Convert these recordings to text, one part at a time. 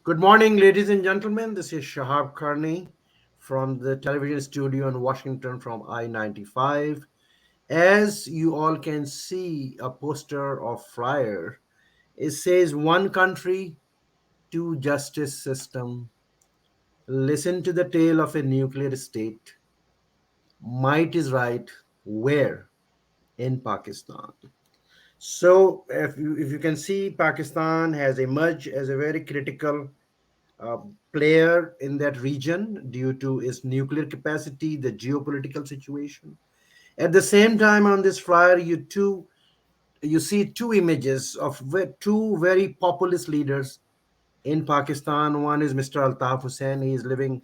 Good morning, ladies and gentlemen. This is Shahab Karni from the television studio in Washington from I 95. As you all can see, a poster of flyer. It says one country, two justice system. Listen to the tale of a nuclear state. Might is right. Where? In Pakistan. So, if you can see, Pakistan has emerged as a very critical uh, player in that region due to its nuclear capacity, the geopolitical situation. At the same time, on this flyer, you see two images of two very populist leaders in Pakistan. One is Mr. Altaf Hussain. He is living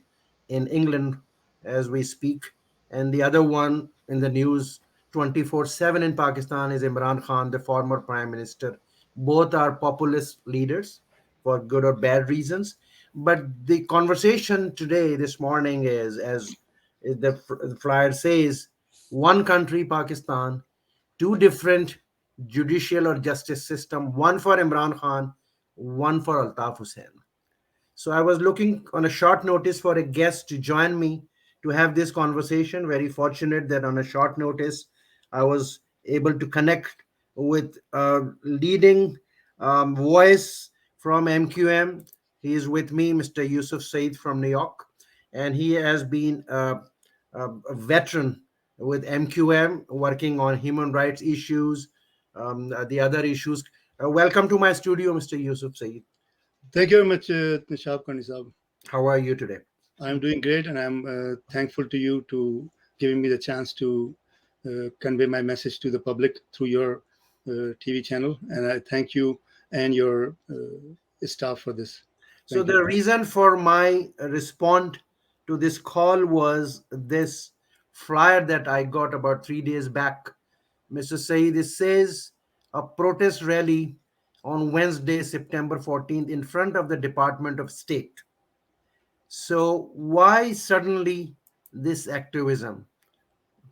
in England as we speak. And the other one in the news 24/7 in Pakistan is Imran Khan, the former prime minister. Both are populist leaders for good or bad reasons. But the conversation today, this morning, is as the flyer says, one country, Pakistan, two different judicial or justice system, one for Imran Khan, one for Altaf Hussain. So I was looking on a short notice for a guest to join me to have this conversation. Very fortunate that on a short notice I was able to connect with a leading voice from MQM. He is with me, Mr. Yusuf Saeed from New York, and he has been a veteran with MQM working on human rights issues, the other issues. Welcome to my studio, Mr. Yusuf Saeed. Thank you very much, Nishab Kanisab. How are you today? I'm doing great, and I'm thankful to you to giving me the chance to convey my message to the public through your TV channel. And I thank you and your staff for this. So Thank you. the reason for my response to this call was this flyer that I got about 3 days back. Mr. Saeed, it says a protest rally on Wednesday, September 14th, in front of the Department of State. So why suddenly this activism?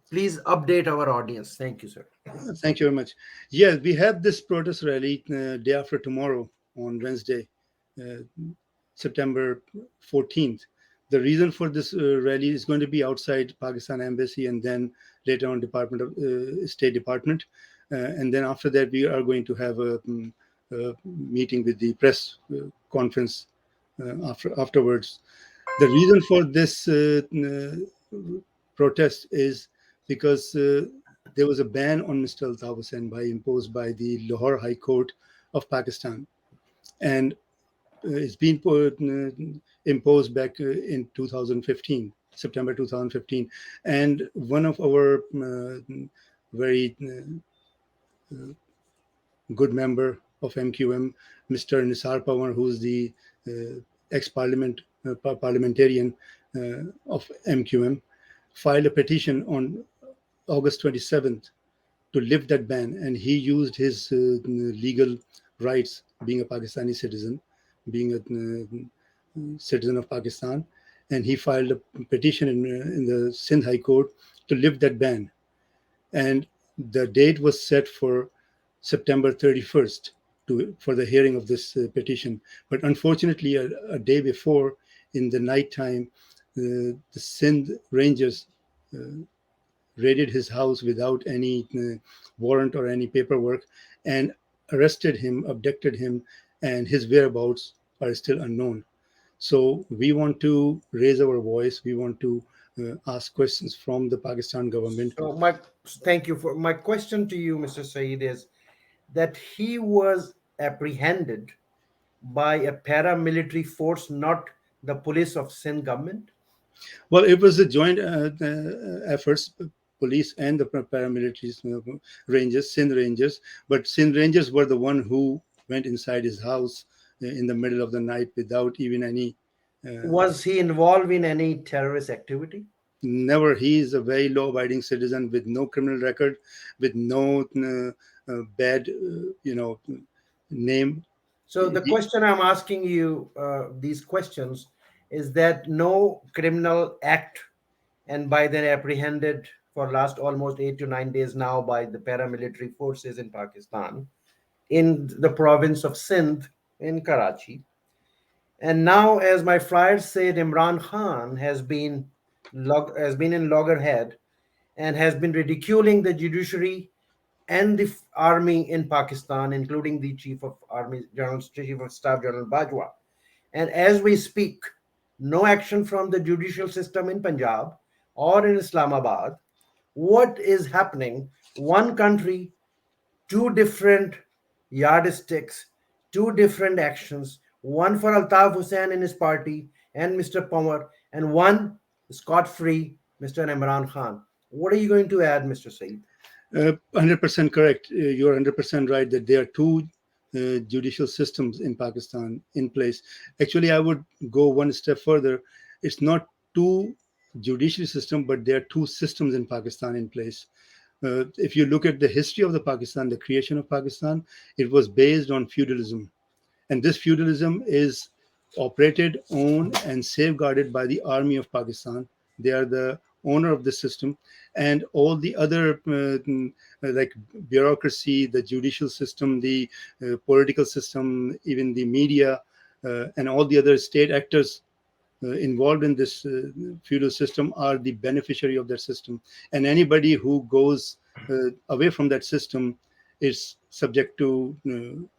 Please update our audience. Thank you, sir. Thank you very much. Yes, we have this protest rally day after tomorrow on Wednesday, uh, September 14th. The reason for this rally is going to be outside Pakistan Embassy and then later on Department of State Department. And then after that, we are going to have a meeting with the press conference afterwards. The reason for this protest is because there was a ban on Mr. Altaf Hussain imposed by the Lahore High Court of Pakistan, and it's been imposed back in 2015, September 2015, and one of our very good member of MQM, Mr. Nisar Pawar, who's the ex-parliament parliamentarian of MQM, filed a petition on August 27th to lift that ban, and he used his legal rights, being a Pakistani citizen, being a citizen of Pakistan, and he filed a petition in the Sindh High Court to lift that ban. And the date was set for September 31st for the hearing of this petition. But unfortunately, a day before, in the night time, the Sindh Rangers raided his house without any warrant or any paperwork and arrested him, abducted him, and his whereabouts are still unknown. So we want to raise our voice. We want to ask questions from the Pakistan government. So my thank you for my question to you, Mr. Saeed, is that he was apprehended by a paramilitary force, not the police of Sindh government. Well, it was a joint efforts, police and the paramilitaries, rangers, Sindh Rangers. But Sindh Rangers were the one who went inside his house in the middle of the night without even any. Was he involved in any terrorist activity? Never. He is a very law-abiding citizen with no criminal record, with no bad, name. So the question I'm asking you, these questions, is that no criminal act, and by then apprehended for last almost 8 to 9 days now by the paramilitary forces in Pakistan, in the province of Sindh in Karachi. And now, as my friar said, Imran Khan has been in loggerhead and has been ridiculing the judiciary and the army in Pakistan, including the Chief of Army General Chief of Staff General Bajwa. And as we speak, no action from the judicial system in Punjab or in Islamabad. What is happening? One country, two different yardsticks, two different actions, one for Altaf Hussain and his party and Mr. Pawar, and one scot free Mr. Imran Khan. What are you going to add, Mr. Saeed? 100% correct. You're 100% right that there are two judicial systems in Pakistan in place. Actually, I would go one step further. It's not two judicial system, but there are two systems in Pakistan in place. If you look at the history of the Pakistan, the creation of Pakistan, it was based on feudalism, and this feudalism is operated, owned, and safeguarded by the Army of Pakistan. They are the owner of the system, and all the other like bureaucracy, the judicial system, the political system, even the media, and all the other state actors involved in this feudal system are the beneficiary of that system, and anybody who goes away from that system is subject to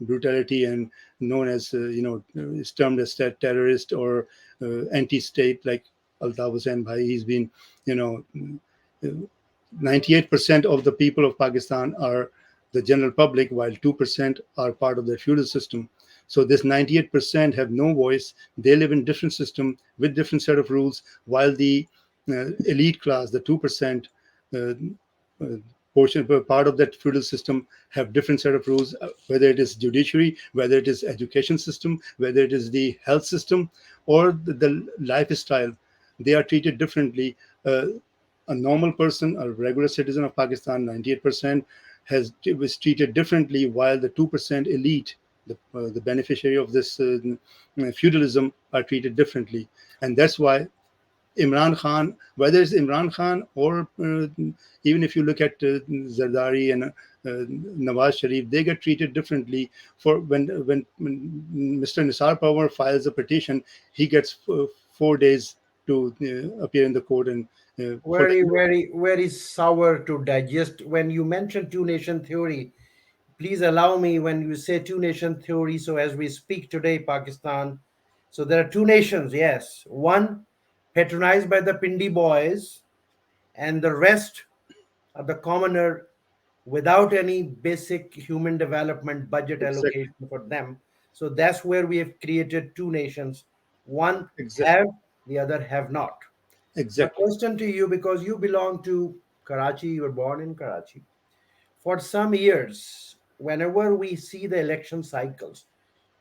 brutality and known as is termed as terrorist or anti-state, like Altaf Hussain Bhai. He's been, you know, 98% of the people of Pakistan are the general public, while 2% are part of the feudal system. So this 98% have no voice. They live in different system with different set of rules, while the elite class, the 2%, uh, uh, portion part of that feudal system, have different set of rules, whether it is judiciary, whether it is education system, whether it is the health system, or the lifestyle. They are treated differently. A normal person, a regular citizen of Pakistan, 98% was treated differently, while the 2% elite, the beneficiary of this feudalism, are treated differently. And that's why Imran Khan, whether it's Imran Khan or even if you look at Zardari and Nawaz Sharif, they get treated differently. For when Mr. Nisar Pawar files a petition, he gets 4 days to appear in the court and for Very, very, very sour to digest. When you mention two nation theory, please allow me when you say two nation theory. So, as we speak today, Pakistan, so there are two nations, yes. One patronized by the Pindi boys, and the rest are the commoner without any basic human development budget exactly, allocation for them. So, that's where we have created two nations. One exactly, have, the other have not. My exactly, question to you, because you belong to Karachi, you were born in Karachi. For some years, whenever we see the election cycles,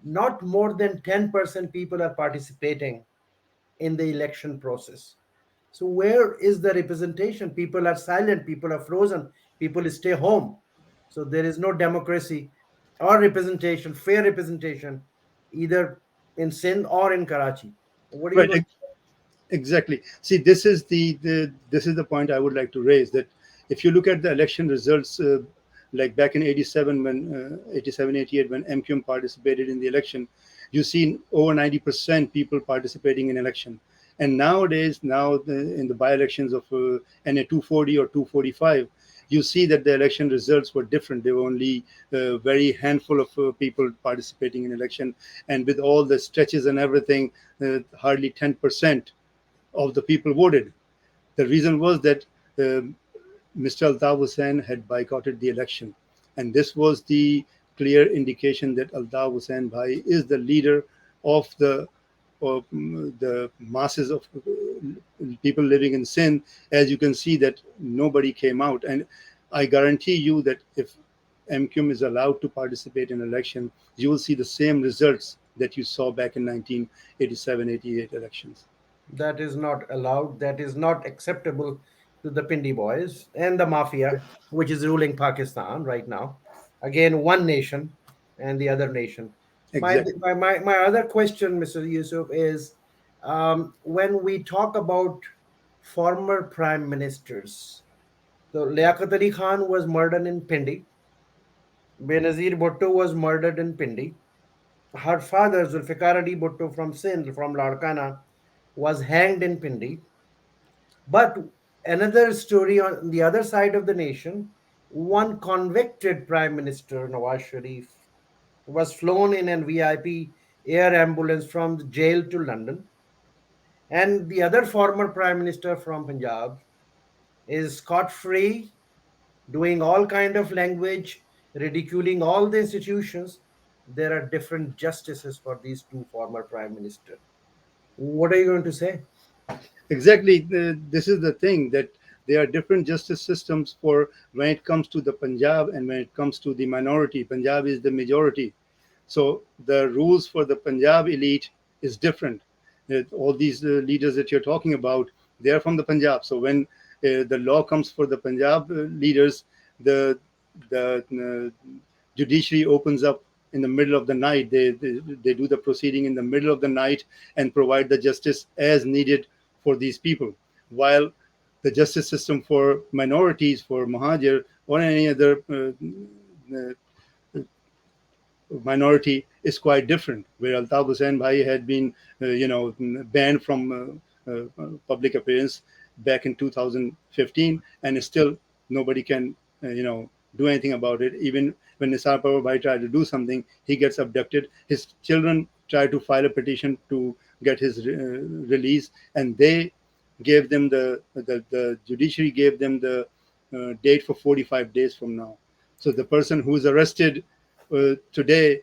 not more than 10% people are participating in the election process. So, where is the representation? People are silent, people are frozen, people stay home. So, there is no democracy or representation, fair representation, either in Sindh or in Karachi. What are you right. going? Exactly. See, this is the point I would like to raise, that if you look at the election results, like back in 87, when 87, 88, when MQM participated in the election, you see over 90% people participating in election. And nowadays, in the by-elections of NA 240 or 245, you see that the election results were different. There were only very handful of people participating in election, and with all the stretches and everything, hardly 10% of the people voted. The reason was that Mr. Altaf Hussain had boycotted the election. And this was the clear indication that Altaf Hussain Bhai is the leader of the masses of people living in Sindh. As you can see, that nobody came out. And I guarantee you that if MQM is allowed to participate in election, you will see the same results that you saw back in 1987, 88 elections. That is not allowed. That is not acceptable to the Pindi boys and the mafia, which is ruling Pakistan right now. Again, one nation and the other nation. My Exactly. my my, my other question, Mr. Yusuf, is when we talk about former prime ministers. So Liaquat Ali Khan was murdered in Pindi. Benazir Bhutto was murdered in Pindi. her father, Zulfikar Ali Bhutto from Sindh, from Larkana, was hanged in Pindi. But another story on the other side of the nation, one convicted Prime Minister, Nawaz Sharif, was flown in an VIP air ambulance from the jail to London. And the other former Prime Minister from Punjab is scot free, doing all kind of language, ridiculing all the institutions. There are different justices for these two former Prime Minister. What are you going to say? Exactly. This is the thing, that there are different justice systems for when it comes to the Punjab and when it comes to the minority. Punjab is the majority. So the rules for the Punjab elite is different. All these leaders that you're talking about, they are from the Punjab. So when the law comes for the Punjab leaders, the judiciary opens up in the middle of the night. They do the proceeding in the middle of the night and provide the justice as needed for these people. While the justice system for minorities, for Mahajir or any other uh, minority is quite different. Where Altaf Hussain Bhai had been, banned from public appearance back in 2015, and still nobody can, do anything about it. Even when Nisar Parvar Bhai tried to do something, he gets abducted. His children try to file a petition to get his release, and they gave them the judiciary gave them the date for 45 days from now. So the person who is arrested today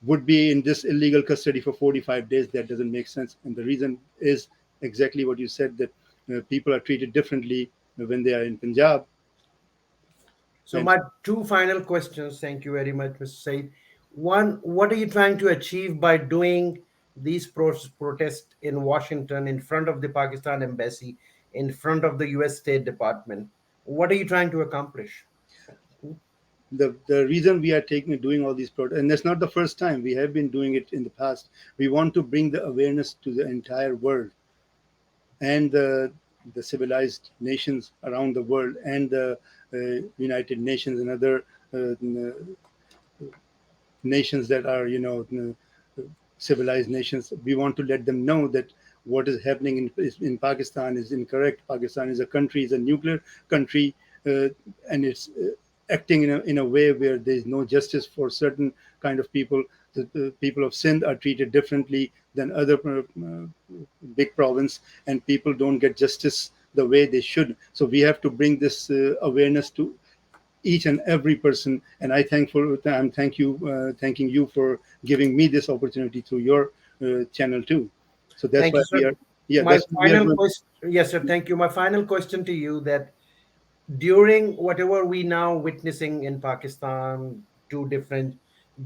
would be in this illegal custody for 45 days. That doesn't make sense. And the reason is exactly what you said, that people are treated differently when they are in Punjab. So And my two final questions. Thank you very much, Mr. Said. One, what are you trying to achieve by doing these protests in Washington in front of the Pakistan embassy, in front of the U.S. State Department? What are you trying to accomplish? the reason we are doing all these protests, and that's not the first time, we have been doing it in the past. We want to bring the awareness to the entire world, and the civilized nations around the world, and the United Nations and other nations that are, civilized nations. We want to let them know that what is happening in Pakistan is incorrect. Pakistan is a country, is a nuclear country, and it's acting in a way where there is no justice for certain kind of people. The people of Sindh are treated differently than other big province, and people don't get justice the way they should. So we have to bring this awareness to each and every person. And I'm thanking you for giving me this opportunity through your channel too. So that's Thank why you, sir. My we are final going. question, yes, sir. Thank you. My final question to you, that during whatever we now witnessing in Pakistan, two different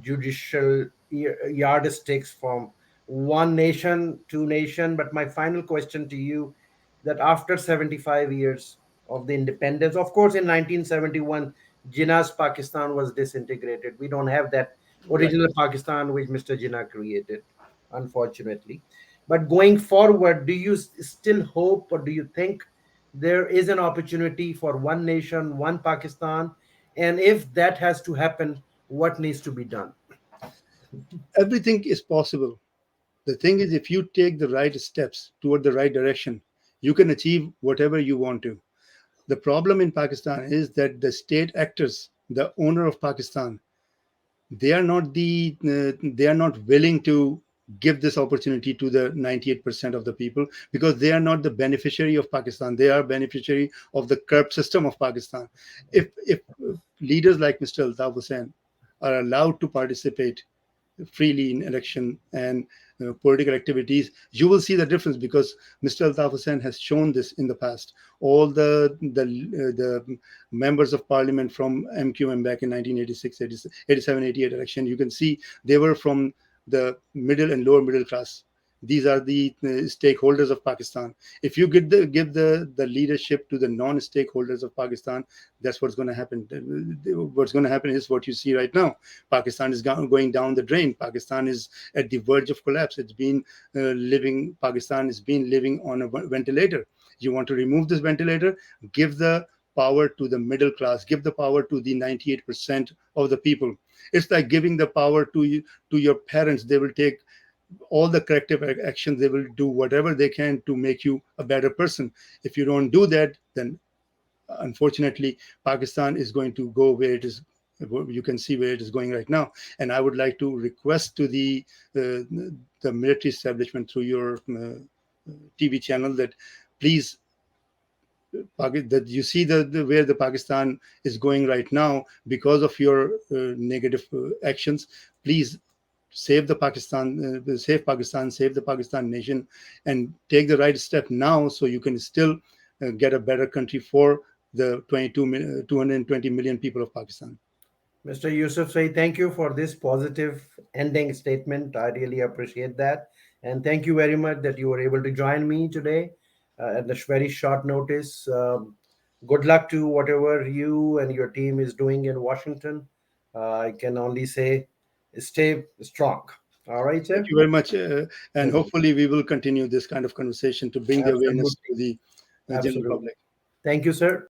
judicial yardsticks from one nation to nation. But my final question to you, that after 75 years of the independence, of course, in 1971, Jinnah's Pakistan was disintegrated. We don't have that Right. original Pakistan which Mr. Jinnah created, unfortunately. But going forward, do you still hope, or do you think there is an opportunity for one nation, one Pakistan? And if that has to happen, what needs to be done? Everything is possible. The thing is, if you take the right steps toward the right direction, you can achieve whatever you want to. The problem in Pakistan is that the state actors, the owner of Pakistan, they are not willing to give this opportunity to the 98% of the people, because they are not the beneficiary of Pakistan. They are beneficiary of the corrupt system of Pakistan. If leaders like Mr. Altaf Hussain are allowed to participate freely in election and political activities, you will see the difference, because Mr. Altaf Hussain has shown this in the past. All the members of parliament from MQM back in 1986, 87, 88 election, you can see they were from the middle and lower middle class. These are the stakeholders of Pakistan. If you give the leadership to the non-stakeholders of Pakistan, that's what's going to happen. What's going to happen is what you see right now. Pakistan is going down the drain. Pakistan is at the verge of collapse. Pakistan has been living on a ventilator. You want to remove this ventilator? Give the power to the middle class. Give the power to the 98% of the people. It's like giving the power to you, to your parents. They will take all the corrective actions. They will do whatever they can to make you a better person. If you don't do that, then unfortunately Pakistan is going to go where it is. You can see where it is going right now. And I would like to request to uh, the military establishment through your TV channel that please, that you see the where the Pakistan is going right now because of your negative actions. Please save the Pakistan, save Pakistan, save the Pakistan nation, and take the right step now so you can still get a better country for the 220 million people of Pakistan. Mr. Yusuf Saeed, thank you for this positive ending statement. I really appreciate that. And thank you very much that you were able to join me today at this very short notice. Good luck to whatever you and your team is doing in Washington. I can only say stay strong. All right, Thank sir? you very much, and Thank you. hopefully we will continue this kind of conversation to bring the awareness Absolutely. to the general Absolutely. public. Thank you, sir.